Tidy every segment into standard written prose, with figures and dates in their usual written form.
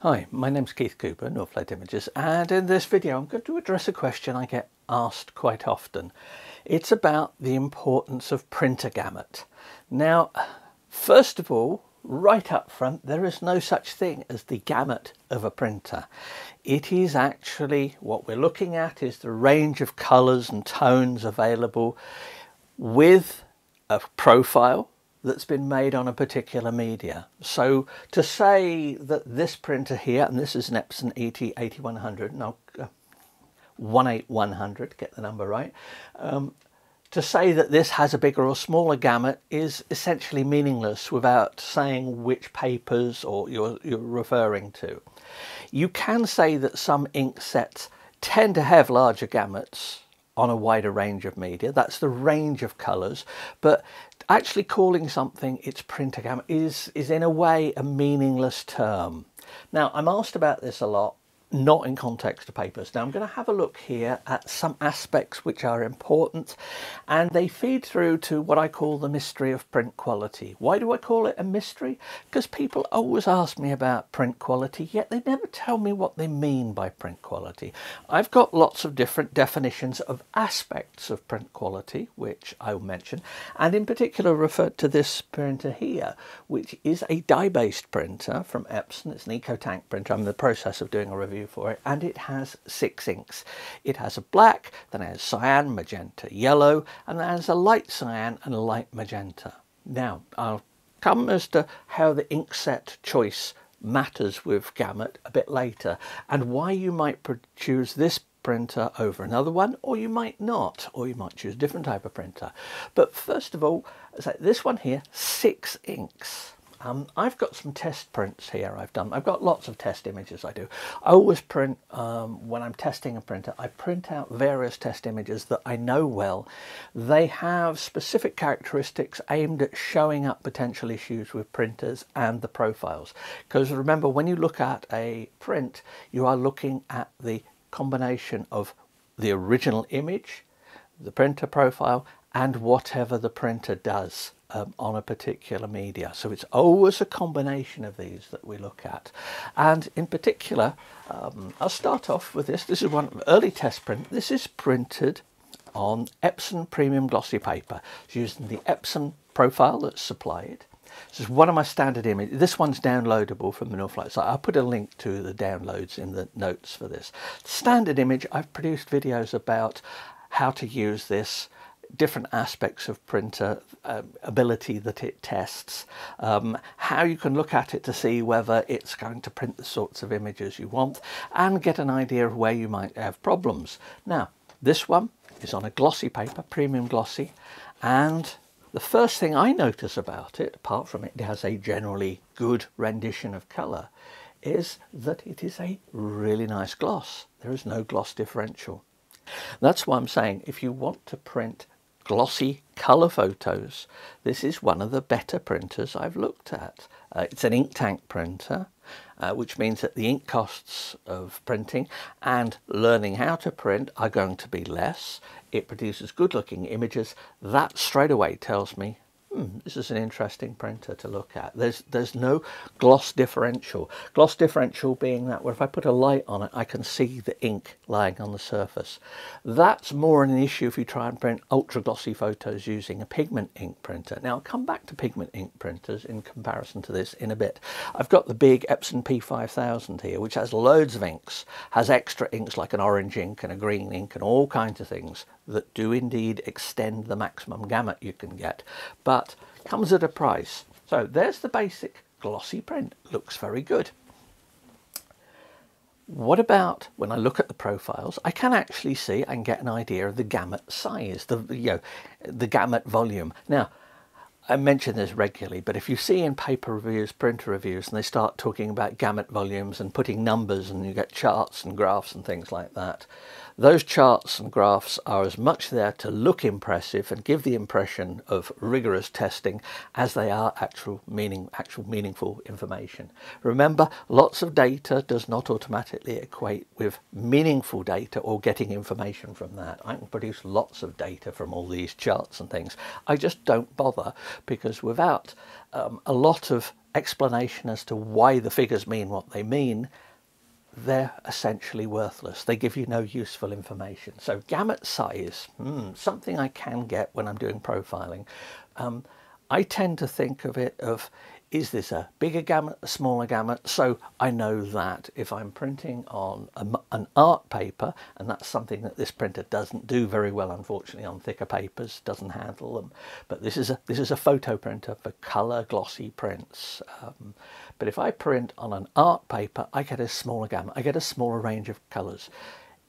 Hi, my name's Keith Cooper, Northlight Images, and in this video I'm going to address a question I get asked quite often. It's about the importance of printer gamut. Now, first of all, right up front, there is no such thing as the gamut of a printer. It is actually, what we're looking at is the range of colours and tones available with a profile that's been made on a particular media. So to say that this printer here, and this is an Epson ET8100, no, 18100, get the number right, to say that this has a bigger or smaller gamut is essentially meaningless without saying which papers or you're referring to. You can say that some ink sets tend to have larger gamuts on a wider range of media. That's the range of colours, but actually calling something its printer gamut is in a way a meaningless term. Now, I'm asked about this a lot, not in context of papers. Now I'm going to have a look here at some aspects which are important, and they feed through to what I call the mystery of print quality. Why do I call it a mystery? Because people always ask me about print quality, yet they never tell me what they mean by print quality. I've got lots of different definitions of aspects of print quality, which I'll mention, and in particular referred to this printer here, which is a dye-based printer from Epson. It's an EcoTank printer. I'm in the process of doing a review for it, and it has 6 inks. It has a black, then it has cyan, magenta, yellow, and then it has a light cyan and a light magenta. Now I'll come as to how the ink set choice matters with gamut a bit later, and why you might choose this printer over another one, or you might not, or you might choose a different type of printer. But first of all, this one here, 6 inks. I've got some test prints here I've got lots of test images I do. I always print, when I'm testing a printer, I print out various test images that I know well. They have specific characteristics aimed at showing up potential issues with printers and the profiles. Because remember, when you look at a print, you are looking at the combination of the original image, the printer profile, and whatever the printer does on a particular media. So it's always a combination of these that we look at. And in particular, I'll start off with this. This is one early test print. This is printed on Epson premium glossy paper. It's using the Epson profile that's supplied. This is one of my standard images. This one's downloadable from the Northlight, so I'll put a link to the downloads in the notes for this. Standard image, I've produced videos about how to use this, different aspects of printer ability that it tests, how you can look at it to see whether it's going to print the sorts of images you want, and get an idea of where you might have problems. Now, this one is on a glossy paper, premium glossy, and the first thing I notice about it, apart from it has a generally good rendition of colour, is that it is a really nice gloss. There is no gloss differential. That's why I'm saying if you want to print glossy colour photos, this is one of the better printers I've looked at. It's an ink tank printer, which means that the ink costs of printing and learning how to print are going to be less. It produces good looking images. That straight away tells me this is an interesting printer to look at. There's no gloss differential. Gloss differential being that where if I put a light on it, I can see the ink lying on the surface. That's more an issue if you try and print ultra glossy photos using a pigment ink printer. Now I'll come back to pigment ink printers in comparison to this in a bit. I've got the big Epson P5000 here, which has loads of inks, has extra inks like an orange ink and a green ink and all kinds of things that do indeed extend the maximum gamut you can get, but comes at a price. So there's the basic glossy print. Looks very good. What about when I look at the profiles? I can actually see and get an idea of the gamut size, the gamut volume. Now, I mention this regularly, but if you see in paper reviews, printer reviews, and they start talking about gamut volumes and putting numbers and you get charts and graphs and things like that, those charts and graphs are as much there to look impressive and give the impression of rigorous testing as they are actual meaningful information. Remember, lots of data does not automatically equate with meaningful data or getting information from that. I can produce lots of data from all these charts and things. I just don't bother, because without a lot of explanation as to why the figures mean what they mean, they're essentially worthless. They give you no useful information. So gamut size, something I can get when I'm doing profiling. I tend to think of it of, is this a bigger gamut, a smaller gamut? So I know that if I'm printing on an art paper, and that's something that this printer doesn't do very well, unfortunately, on thicker papers, doesn't handle them. But this is a photo printer for colour glossy prints. But if I print on an art paper, I get a smaller gamut. I get a smaller range of colours.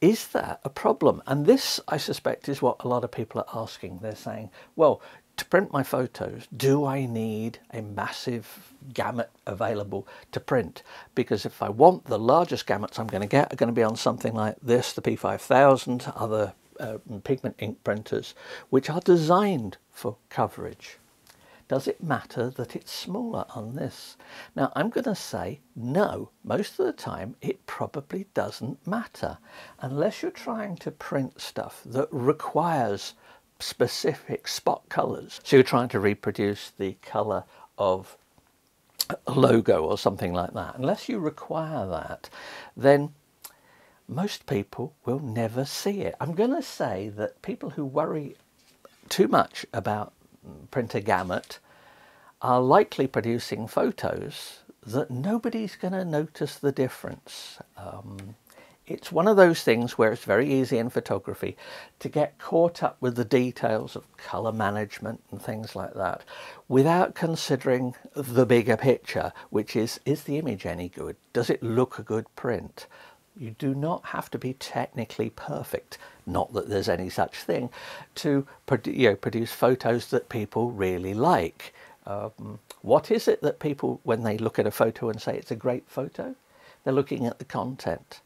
Is that a problem? And this, I suspect, is what a lot of people are asking. They're saying, well, to print my photos, do I need a massive gamut available to print? Because if I want the largest gamuts I'm going to get are going to be on something like this, the P5000, other pigment ink printers, which are designed for coverage. Does it matter that it's smaller on this? Now, I'm going to say no. Most of the time, it probably doesn't matter. Unless you're trying to print stuff that requires specific spot colours. So you're trying to reproduce the colour of a logo or something like that. Unless you require that, then most people will never see it. I'm going to say that people who worry too much about printer gamut are likely producing photos that nobody's going to notice the difference. It's one of those things where it's very easy in photography to get caught up with the details of colour management and things like that without considering the bigger picture, which is the image any good? Does it look a good print? You do not have to be technically perfect, not that there's any such thing, to produce photos that people really like. What is it that people, when they look at a photo and say it's a great photo? They're looking at the content.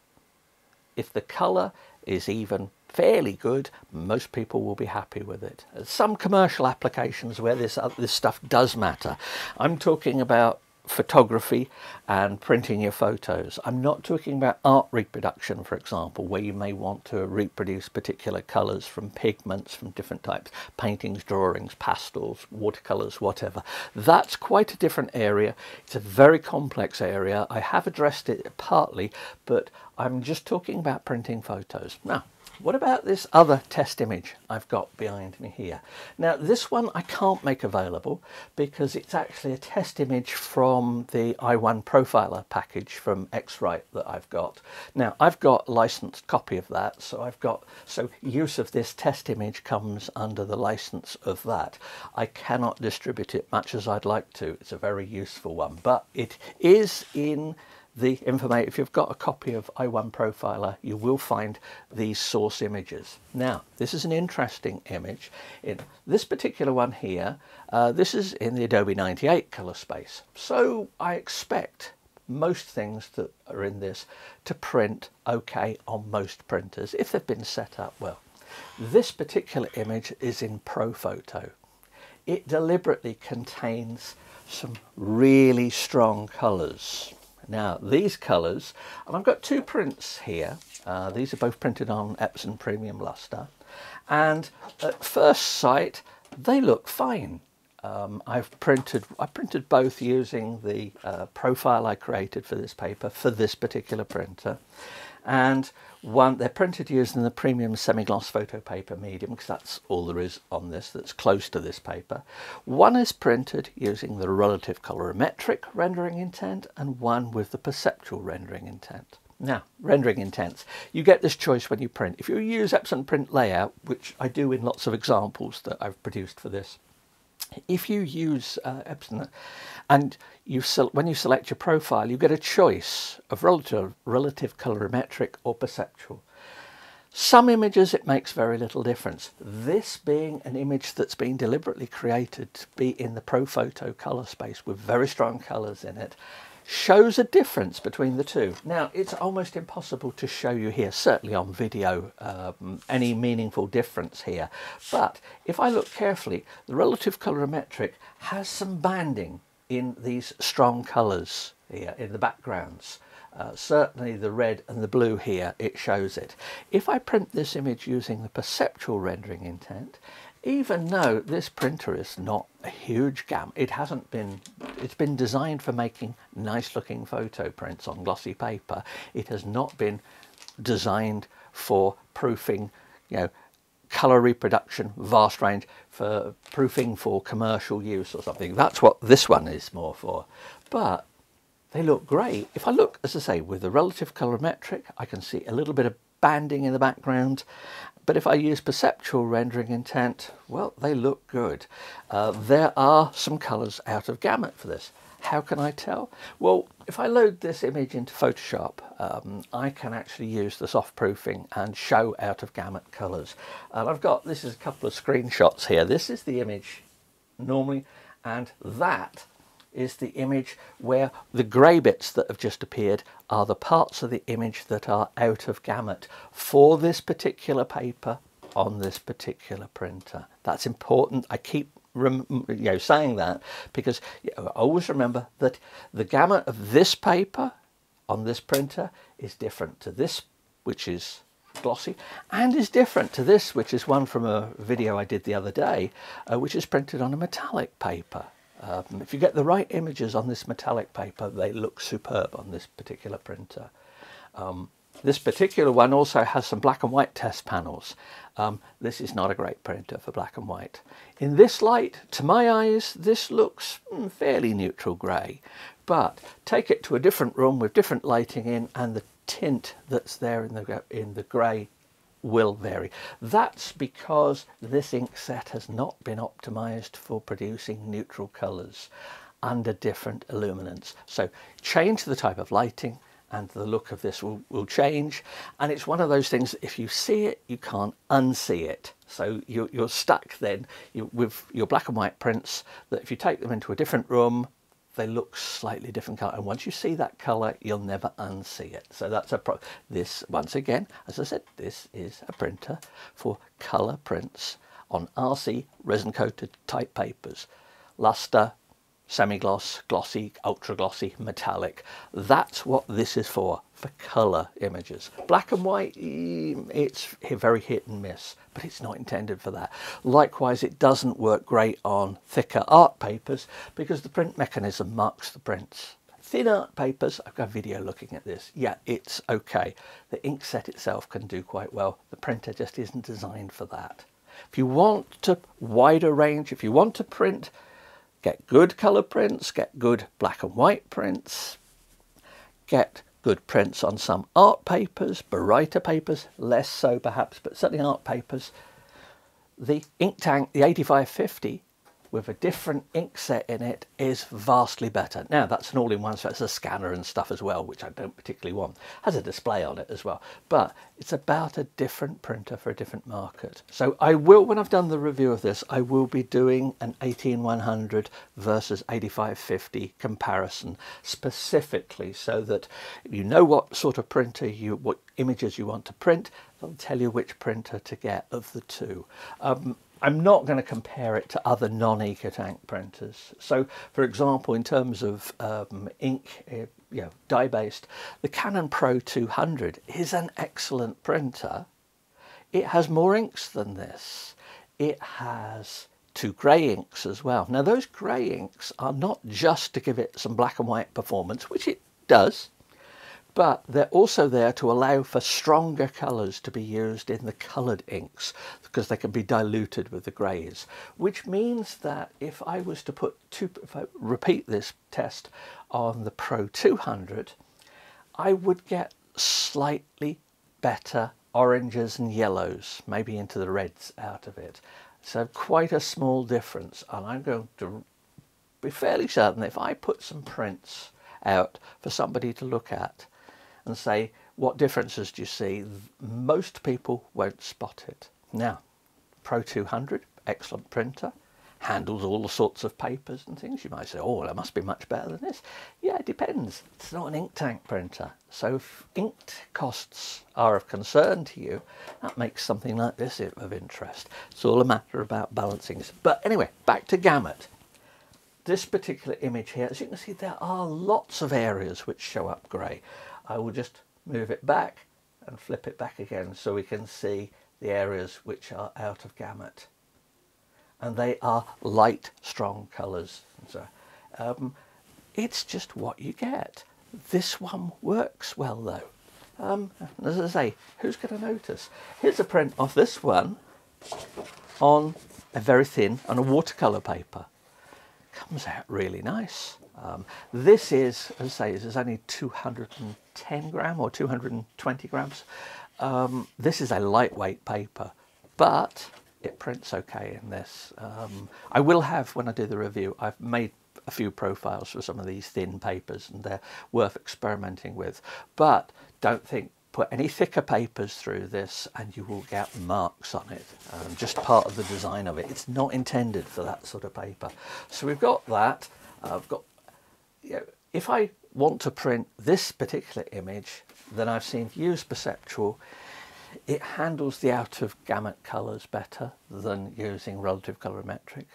If the colour is even fairly good, most people will be happy with it. There's some commercial applications where this stuff does matter. I'm talking about photography and printing your photos. I'm not talking about art reproduction, for example, where you may want to reproduce particular colours from pigments from different types, paintings, drawings, pastels, watercolours, whatever. That's quite a different area. It's a very complex area. I have addressed it partly, but I'm just talking about printing photos. Now, what about this other test image I've got behind me here? Now, this one I can't make available because it's actually a test image from the i1 Profiler package from X-Rite that I've got. Now, I've got a licensed copy of that, so use of this test image comes under the license of that. I cannot distribute it much as I'd like to. It's a very useful one, but it is in the information. If you've got a copy of i1 Profiler, you will find these source images. Now, this is an interesting image. In this particular one here, this is in the Adobe 98 color space. So I expect most things that are in this to print okay on most printers if they've been set up well. This particular image is in ProPhoto. It deliberately contains some really strong colors. Now, these colours, and I've got two prints here. These are both printed on Epson Premium Luster, and at first sight they look fine. I printed both using the profile I created for this paper for this particular printer, and they're printed using the premium semi-gloss photo paper medium, because that's all there is on this that's close to this paper. One is printed using the relative colorimetric rendering intent, and one with the perceptual rendering intent. Now, rendering intents, you get this choice when you print. If you use Epson Print Layout, which I do in lots of examples that I've produced for this, if you use Epson and when you select your profile, you get a choice of relative colorimetric or perceptual. Some images it makes very little difference. This being an image that's been deliberately created to be in the ProPhoto color space with very strong colors in it, shows a difference between the two. Now, it's almost impossible to show you here, certainly on video, any meaningful difference here. But if I look carefully, the relative colorimetric has some banding in these strong colours here in the backgrounds. Certainly the red and the blue here, it shows it. If I print this image using the perceptual rendering intent, even though this printer is not a huge gamut, it's been designed for making nice looking photo prints on glossy paper. It has not been designed for proofing, colour reproduction, vast range, for proofing for commercial use or something. That's what this one is more for. But they look great. If I look, as I say, with the relative colorimetric, I can see a little bit of banding in the background. But if I use perceptual rendering intent, well, they look good. There are some colours out of gamut for this. How can I tell? Well, if I load this image into Photoshop, I can actually use the soft proofing and show out of gamut colours. And this is a couple of screenshots here. This is the image normally, and that is the image where the grey bits that have just appeared are the parts of the image that are out of gamut for this particular paper on this particular printer. That's important. I keep saying that because always remember that the gamut of this paper on this printer is different to this, which is glossy, and is different to this, which is one from a video I did the other day, which is printed on a metallic paper. If you get the right images on this metallic paper, they look superb on this particular printer. This particular one also has some black and white test panels. This is not a great printer for black and white. In this light, to my eyes, this looks fairly neutral grey, but take it to a different room with different lighting in, and the tint that's there in the grey will vary. That's because this ink set has not been optimized for producing neutral colors under different illuminants. So change the type of lighting and the look of this will change. And it's one of those things, if you see it, you can't unsee it. So you're stuck then with your black and white prints, that if you take them into a different room, they look slightly different colour, and once you see that colour, you'll never unsee it. So that's this, once again, as I said, this is a printer for colour prints on RC resin coated type papers, luster, semi-gloss, glossy, ultra glossy, metallic. That's what this is for colour images. Black and white, it's very hit and miss, but it's not intended for that. Likewise, it doesn't work great on thicker art papers because the print mechanism marks the prints. Thin art papers, I've got a video looking at this. Yeah, it's okay. The ink set itself can do quite well. The printer just isn't designed for that. If you want to wider range, if you want to print, get good colour prints, get good black and white prints, get good prints on some art papers, Baryta papers, less so perhaps, but certainly art papers. The ink tank, the 8550, with a different ink set in it, is vastly better. Now that's an all-in-one, so it's a scanner and stuff as well, which I don't particularly want. Has a display on it as well, but it's about a different printer for a different market. So I will, when I've done the review of this, I will be doing an 18100 versus 8550 comparison specifically, so that you know what sort of printer what images you want to print. I'll tell you which printer to get of the two. I'm not going to compare it to other non-EcoTank printers. So, for example, in terms of ink, dye-based, the Canon Pro 200 is an excellent printer. It has more inks than this. It has 2 grey inks as well. Now, those grey inks are not just to give it some black and white performance, which it does, but they're also there to allow for stronger colours to be used in the coloured inks, because they can be diluted with the greys, which means that if I was to if I repeat this test on the Pro 200, I would get slightly better oranges and yellows, maybe into the reds out of it. So quite a small difference, and I'm going to be fairly certain that if I put some prints out for somebody to look at and say, what differences do you see? Most people won't spot it. Now, Pro 200, excellent printer, handles all the sorts of papers and things. You might say, oh, that must be much better than this. Yeah, it depends. It's not an ink tank printer. So if ink costs are of concern to you, that makes something like this of interest. It's all a matter about balancing. But anyway, back to gamut. This particular image here, as you can see, there are lots of areas which show up grey. I will just move it back and flip it back again so we can see the areas which are out of gamut. and they are light, strong colours. So it's just what you get. This one works well though. As I say, who's going to notice? Here's a print of this one on a very thin, on a watercolour paper. Comes out really nice. This is, as I say, this is only 210 gram or 220 grams. This is a lightweight paper, but it prints okay in this. I will have, when I do the review, I've made a few profiles for some of these thin papers and they're worth experimenting with. But don't think, put any thicker papers through this and you will get marks on it. Just part of the design of it. It's not intended for that sort of paper. So we've got that. I've got, you know, if I want to print this particular image, then I've seen use perceptual. It handles the out of gamut colours better than using relative colorimetric.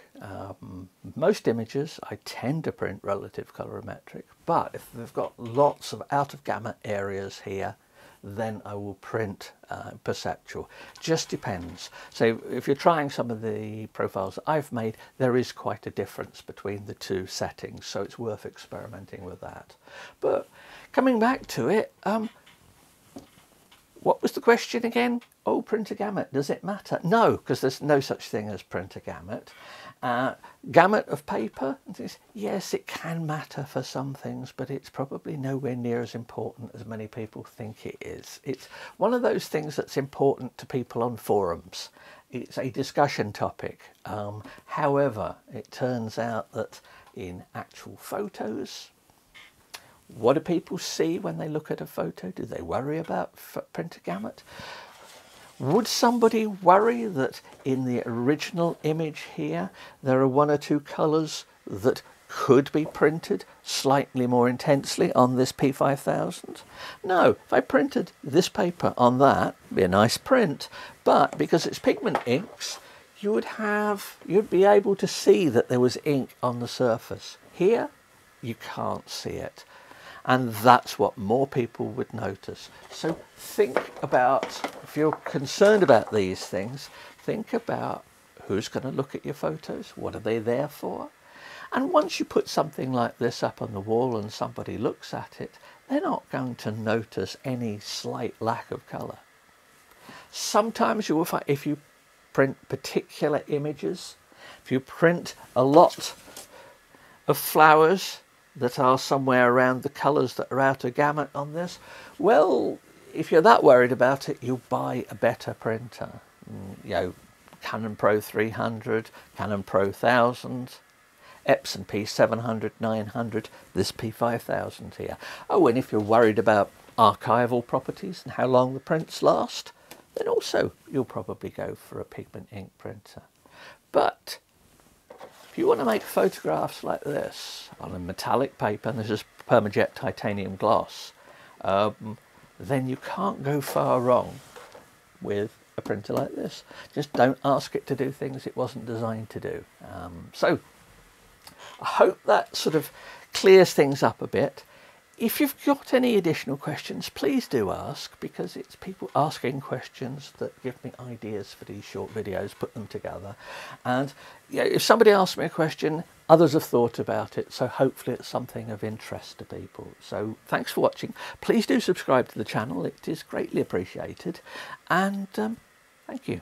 Most images I tend to print relative colorimetric, but if they've got lots of out of gamut areas here, then I will print perceptual. Just depends. So if you're trying some of the profiles that I've made, there is quite a difference between the two settings, so it's worth experimenting with that. But coming back to it, what was the question again? Oh, print a gamut, does it matter? No, because there's no such thing as print a gamut. Gamut of paper, yes, it can matter for some things, but it's probably nowhere near as important as many people think it is. It's one of those things that's important to people on forums. It's a discussion topic. However, it turns out that in actual photos, what do people see when they look at a photo? Do they worry about print a gamut? Would somebody worry that in the original image here there are one or two colours that could be printed slightly more intensely on this P5000? No, if I printed this paper on that, it'd be a nice print, but because it's pigment inks, you'd be able to see that there was ink on the surface. Here, you can't see it. And that's what more people would notice. So think about, if you're concerned about these things, think about who's going to look at your photos, what are they there for? And once you put something like this up on the wall and somebody looks at it, they're not going to notice any slight lack of colour. Sometimes you will find, if you print particular images, if you print a lot of flowers that are somewhere around the colours that are out of gamut on this, well, if you're that worried about it, you buy a better printer. You know, Canon Pro 300, Canon Pro 1000, Epson P700, 900, this P5000 here. Oh, and if you're worried about archival properties and how long the prints last, then also you'll probably go for a pigment ink printer. But if you want to make photographs like this on a metallic paper, and this is permajet titanium gloss, then you can't go far wrong with a printer like this. Just don't ask it to do things it wasn't designed to do. So I hope that sort of clears things up a bit. If you've got any additional questions, please do ask, because it's people asking questions that give me ideas for these short videos, put them together. And you know, if somebody asks me a question, others have thought about it, so hopefully it's something of interest to people. So thanks for watching. Please do subscribe to the channel, it is greatly appreciated. And thank you.